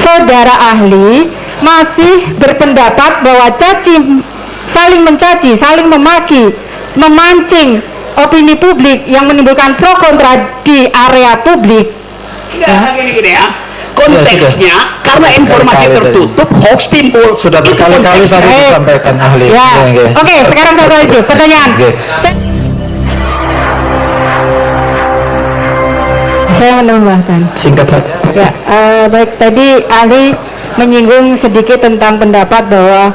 saudara ahli masih berpendapat bahwa saling mencaci, saling memaki, memancing opini publik yang menimbulkan pro kontra di area publik. Gini ya, konteksnya karena informasi tertutup, hoax timbul. Sudah berkali-kali tadi disampaikan ahli. Oke, sekarang satu lagi pertanyaan. Saya menambahkan. Singkat saja. Ya, baik, tadi ahli menyinggung sedikit tentang pendapat bahwa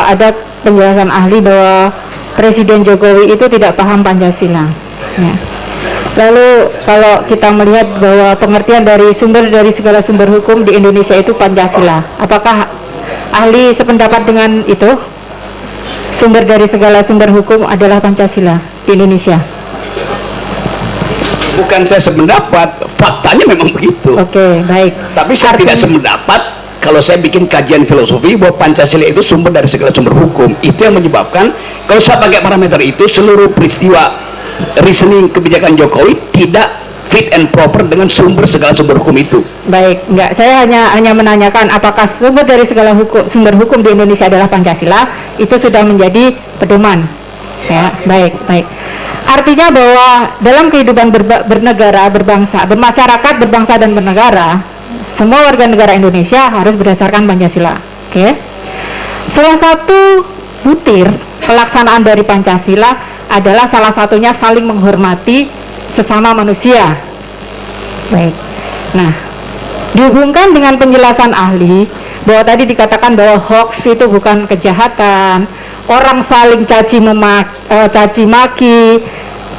ada penjelasan ahli bahwa Presiden Jokowi itu tidak paham Pancasila. Ya. Lalu kalau kita melihat bahwa pengertian dari segala sumber hukum di Indonesia itu Pancasila, apakah ahli sependapat dengan itu? Sumber dari segala sumber hukum adalah Pancasila di Indonesia. Bukan saya sependapat, faktanya memang begitu. Oke, baik. Tapi saya tidak sependapat kalau saya bikin kajian filosofi bahwa Pancasila itu sumber dari segala sumber hukum. Itu yang menyebabkan kalau saya pakai parameter itu, seluruh peristiwa reasoning kebijakan Jokowi tidak fit and proper dengan sumber segala sumber hukum itu. Baik, enggak, saya hanya menanyakan apakah sumber dari segala sumber hukum di Indonesia adalah Pancasila, itu sudah menjadi pedoman. Ya, baik. Artinya bahwa dalam kehidupan bernegara, berbangsa, bermasyarakat, berbangsa dan bernegara, semua warga negara Indonesia harus berdasarkan Pancasila. Oke. Salah satu butir pelaksanaan dari Pancasila adalah salah satunya saling menghormati sesama manusia. Baik. Nah, dihubungkan dengan penjelasan ahli bahwa tadi dikatakan bahwa hoax itu bukan kejahatan, orang saling caci maki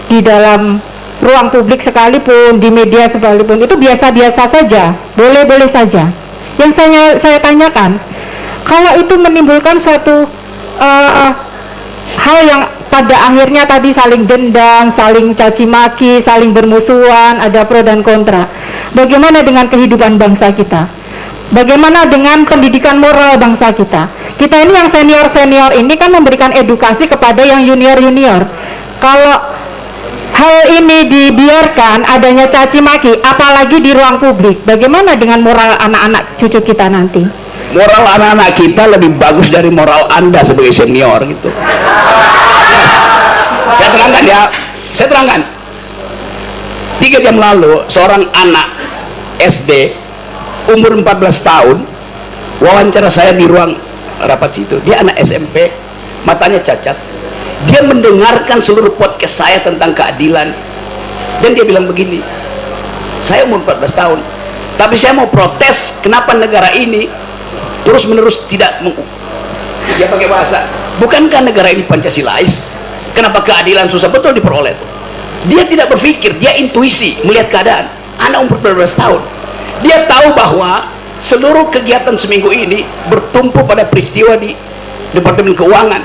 di dalam ruang publik sekalipun, di media sekalipun, itu biasa-biasa saja, boleh-boleh saja. Yang saya tanyakan, kalau itu menimbulkan suatu hal yang pada akhirnya tadi saling dendam, saling caci maki, saling bermusuhan, ada pro dan kontra, bagaimana dengan kehidupan bangsa kita? Bagaimana dengan pendidikan moral bangsa kita? Kita ini yang senior-senior ini kan memberikan edukasi kepada yang junior-junior. Kalau hal ini dibiarkan adanya caci maki, apalagi di ruang publik, bagaimana dengan moral anak-anak cucu kita nanti? Moral anak-anak kita lebih bagus dari moral Anda sebagai senior gitu. Saya terangkan ya, saya terangkan. 3 jam lalu seorang anak SD umur 14 tahun wawancara saya di ruang rapat situ. Dia anak SMP, matanya cacat. Dia mendengarkan seluruh podcast saya tentang keadilan dan dia bilang begini, saya umur 14 tahun tapi saya mau protes kenapa negara ini terus menerus tidak dia pakai bahasa, bukankah negara ini Pancasilais, kenapa keadilan susah betul diperoleh? Dia tidak berpikir, dia intuisi melihat keadaan. Anak umur 14 tahun, dia tahu bahwa seluruh kegiatan seminggu ini bertumpu pada peristiwa di Departemen Keuangan.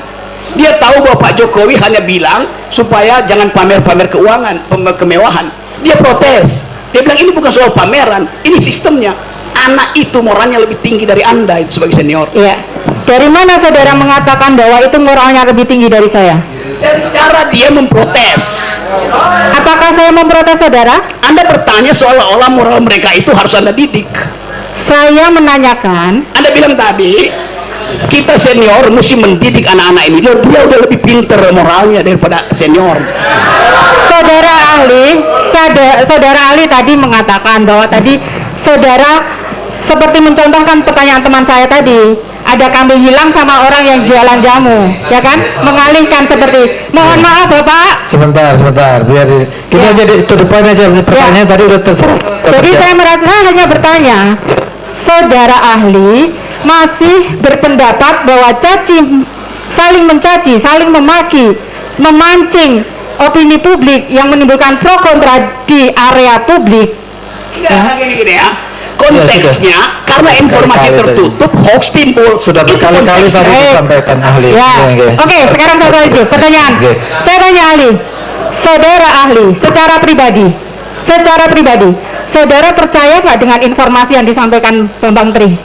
Dia tahu bahwa Pak Jokowi hanya bilang supaya jangan pamer-pamer keuangan, kemewahan. Dia protes, dia bilang ini bukan soal pameran, ini sistemnya. Anak itu moralnya lebih tinggi dari Anda itu sebagai senior. Iya. Dari mana saudara mengatakan bahwa itu moralnya lebih tinggi dari saya? Dari cara dia memprotes. Apakah saya memprotes saudara? Anda bertanya seolah-olah moral mereka itu harus Anda didik. Saya menanyakan. Anda bilang tadi kita senior mesti mendidik anak-anak ini. Dia udah lebih pinter moralnya daripada senior. Saudara ahli tadi mengatakan bahwa tadi saudara seperti mencontohkan pertanyaan teman saya tadi, ada kambing hilang sama orang yang jualan jamu, ya kan? Mengalihkan seperti, mohon maaf Bapak. Sebentar, biar kita jadi to the point aja. Pertanyaan tadi udah terserah. Jadi saya merasa hanya bertanya, saudara ahli masih berpendapat bahwa saling mencaci, saling memaki, memancing opini publik yang menimbulkan pro kontra di area publik. Gini ya, konteksnya karena informasi tertutup, hoax timbul. Sudah berkali-kali tadi disampaikan ahli. Oke, sekarang satu lagi pertanyaan. Saya tanya ahli, saudara ahli, secara pribadi, saudara percaya nggak dengan informasi yang disampaikan Bambang Tri?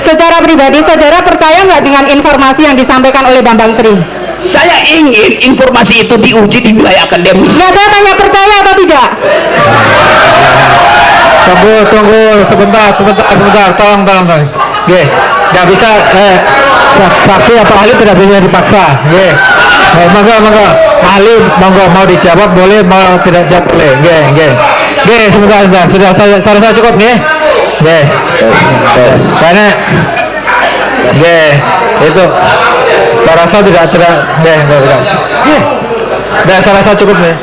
Secara pribadi, saudara percaya nggak dengan informasi yang disampaikan oleh Bambang Tri? Saya ingin informasi itu diuji di wilayah akademis. Nah, saya tanya percaya atau tidak? Tunggu sebentar, tolong. Oke, nggak bisa, saksi atau ahli tidak bisa dipaksa. Oke, monggo, ahli monggo mau dijawab boleh, mau tidak jawab boleh. Oke, sebentar, sudah saya cukup nih. Oke, karena itu saya rasa tidak. Saya rasa cukup nih.